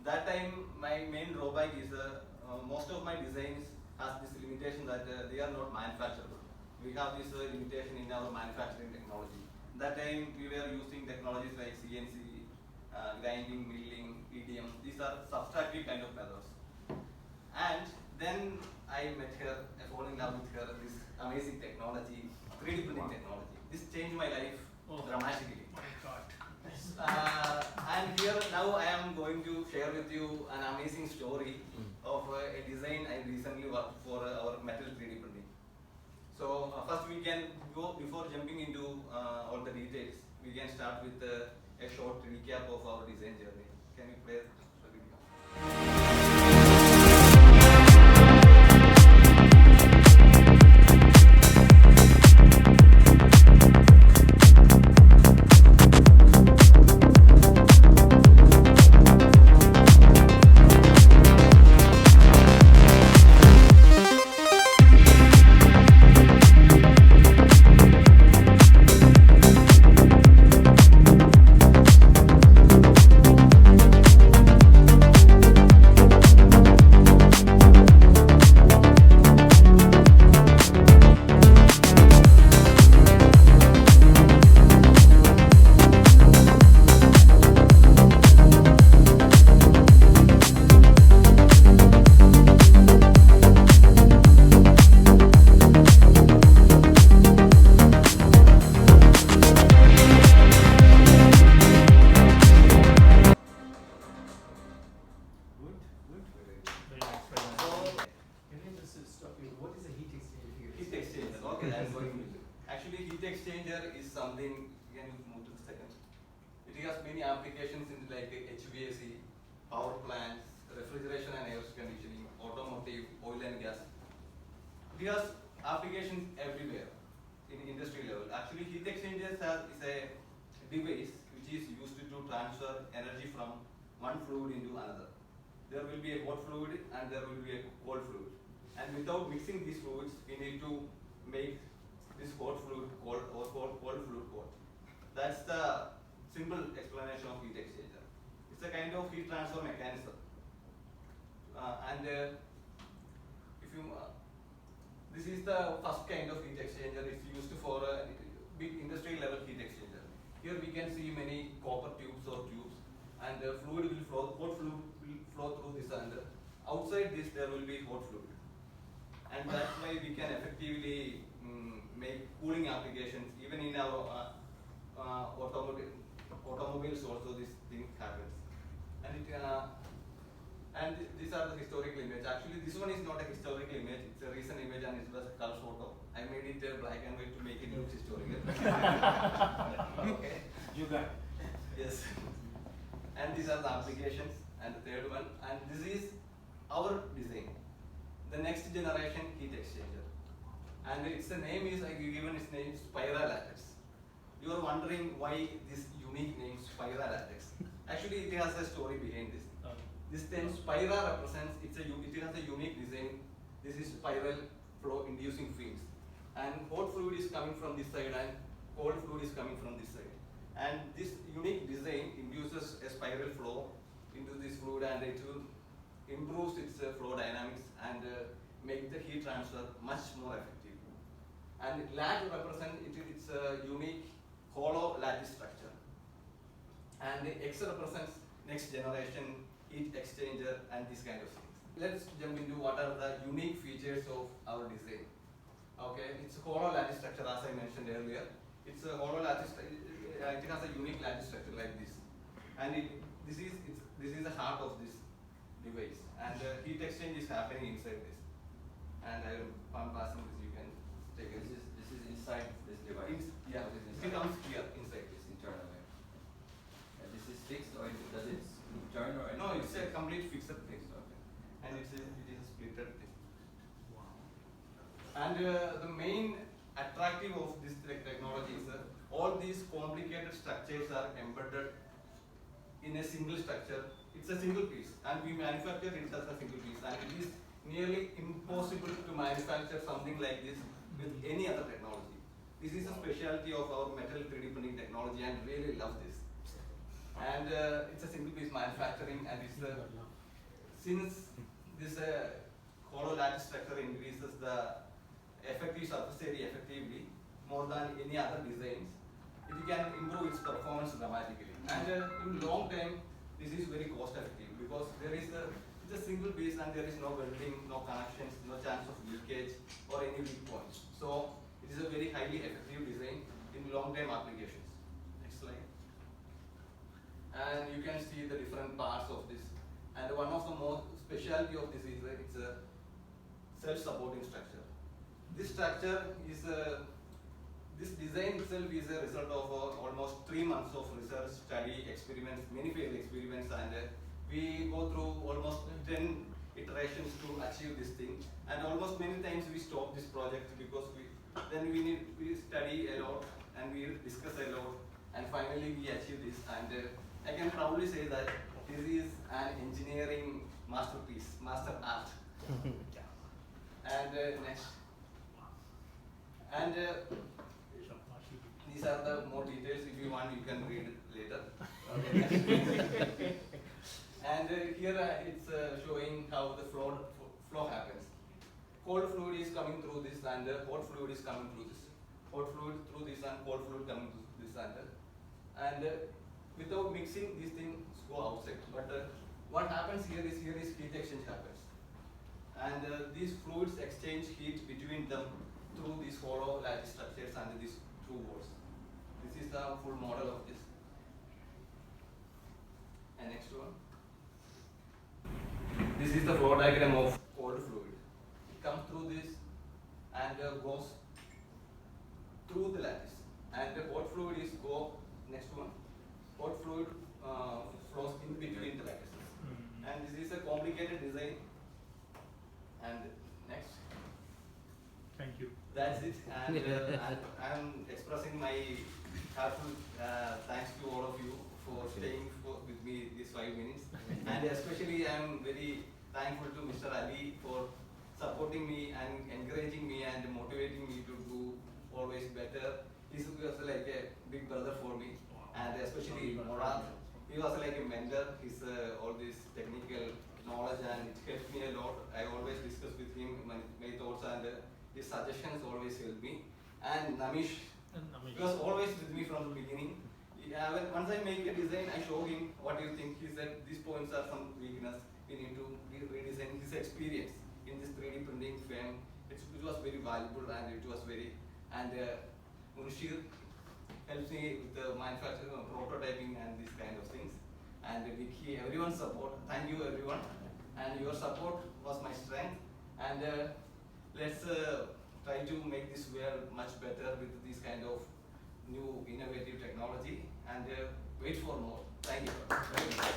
that time my main drawback is most of my designs has this limitation that they are not manufacturable. We have this limitation in our manufacturing technology. That time we were using technologies like CNC, grinding, milling, EDM. These are subtractive kind of methods. And then I met her, I fall in love with her, this amazing technology, 3D printing technology. This changed my life dramatically. My God. And here now I am going to share with you an amazing story of a design I recently worked for our metal 3D printing. So first we can go, before jumping into all the details, we can start with a short recap of our design journey. Can you play the video? Actually, heat exchanger is something, can you move to the second? It has many applications in like HVAC, power plants, refrigeration and air conditioning, automotive, oil and gas. It has applications everywhere in industry level. Actually, heat exchangers is a device which is used to transfer energy from one fluid into another. There will be a hot fluid and there will be a cold fluid. And without mixing these fluids, we need to make this hot fluid cold or cold fluid hot. That's the simple explanation of heat exchanger. It's a kind of heat transfer mechanism. If you this is the first kind of heat exchanger. It's used for a big industry level heat exchanger. Here we can see many copper tubes or tubes, and the fluid will flow. Hot fluid will flow through this, and outside this there will be hot fluid, and that's why we can effectively make cooling applications. Even in our automobiles also this thing happens. And these are the historical image. Actually, this one is not a historical image. It's a recent image and it was a color photo. I made it black and white to make it look historical. Okay. You got it. Yes. And these are the applications. And the third one. And this is our design. The next generation heat exchanger. And its name is, I given its name, spiral lattice. You are wondering why this unique name, spiral lattice. Actually, it has a story behind this. This then spiral represents, it has a unique design. This is spiral flow inducing fins. And hot fluid is coming from this side and cold fluid is coming from this side. And this unique design induces a spiral flow into this fluid, and it will improves its flow dynamics and make the heat transfer much more effective. And lattice represents its unique hollow lattice structure. And X represents next generation heat exchanger and these kind of things. Let's jump into what are the unique features of our design. Okay, it's a hollow lattice structure as I mentioned earlier. It's a hollow lattice. It has a unique lattice structure like this, and this is the heart of this device. And heat exchange is happening inside this. And I'm passing this. You can take it. This is inside this device. Yeah, it comes here inside this. Internally. And this is fixed, or does it turn or anything? No, it's a complete fixed thing. Fixed, okay. And it is a splitted thing. Wow. And the main attractive of this technology is all these complicated structures are embedded in a single structure. It's a single piece, and we manufacture it as a single piece, and it is nearly impossible to manufacture something like this with any other technology. This is a specialty of our metal 3D printing technology, and really love this. And it's a single piece manufacturing, and it's since this hollow lattice structure increases the effective surface area effectively more than any other designs, it can improve its performance dramatically. And in long term, this is very cost effective because it's a single piece and there is no welding, no connections, no chance of leakage or any weak points. So it is a very highly effective design in long term applications. Next slide. And you can see the different parts of this. And one of the most specialty of this is it's a self-supporting structure. This structure is this design itself is a result of almost 3 months of research, study, experiments, many failed experiments, and we go through almost 10 iterations to achieve this thing. And almost many times we stop this project because we study a lot and we discuss a lot, and finally we achieve this. And I can proudly say that this is an engineering masterpiece, master art. And next. And these are the more details. If you want, you can read it later. Okay. And here it's showing how the flow happens. Cold fluid is coming through this, and hot fluid is coming through this. Hot fluid through this, and cold fluid coming through this, and without mixing, these things go outside. But what happens here is heat exchange happens, and these fluids exchange heat between them through these hollow lattice structures and these two walls. This is the full model of this. And next one. This is the flow diagram of cold fluid. It comes through this and goes through the lattice. And the hot fluid is go next one. Hot fluid flows in between the lattices. And this is a complicated design. And next. Thank you. That's it. And I'm expressing my heartfelt thanks to all of you for staying with me these 5 minutes. And especially I'm very thankful to Mr. Ali for supporting me and encouraging me and motivating me to do always better. He was like a big brother for me. And especially Murad, he was like a mentor. His all this technical knowledge, and it helped me a lot. I always discuss with him my thoughts, and his suggestions always help me. And Namish, he was always with me from the beginning. Once I make a design, I show him what you think. He said these points are some weakness. We need to redesign. His experience in this 3D printing frame, it was very valuable, and it was very. And Munshir helps me with the manufacturing, prototyping, and these kind of things. And Vicky, everyone's support. Thank you, everyone. And your support was my strength. And let's try to make this world much better with this kind of new innovative technology, and wait for more. Thank you.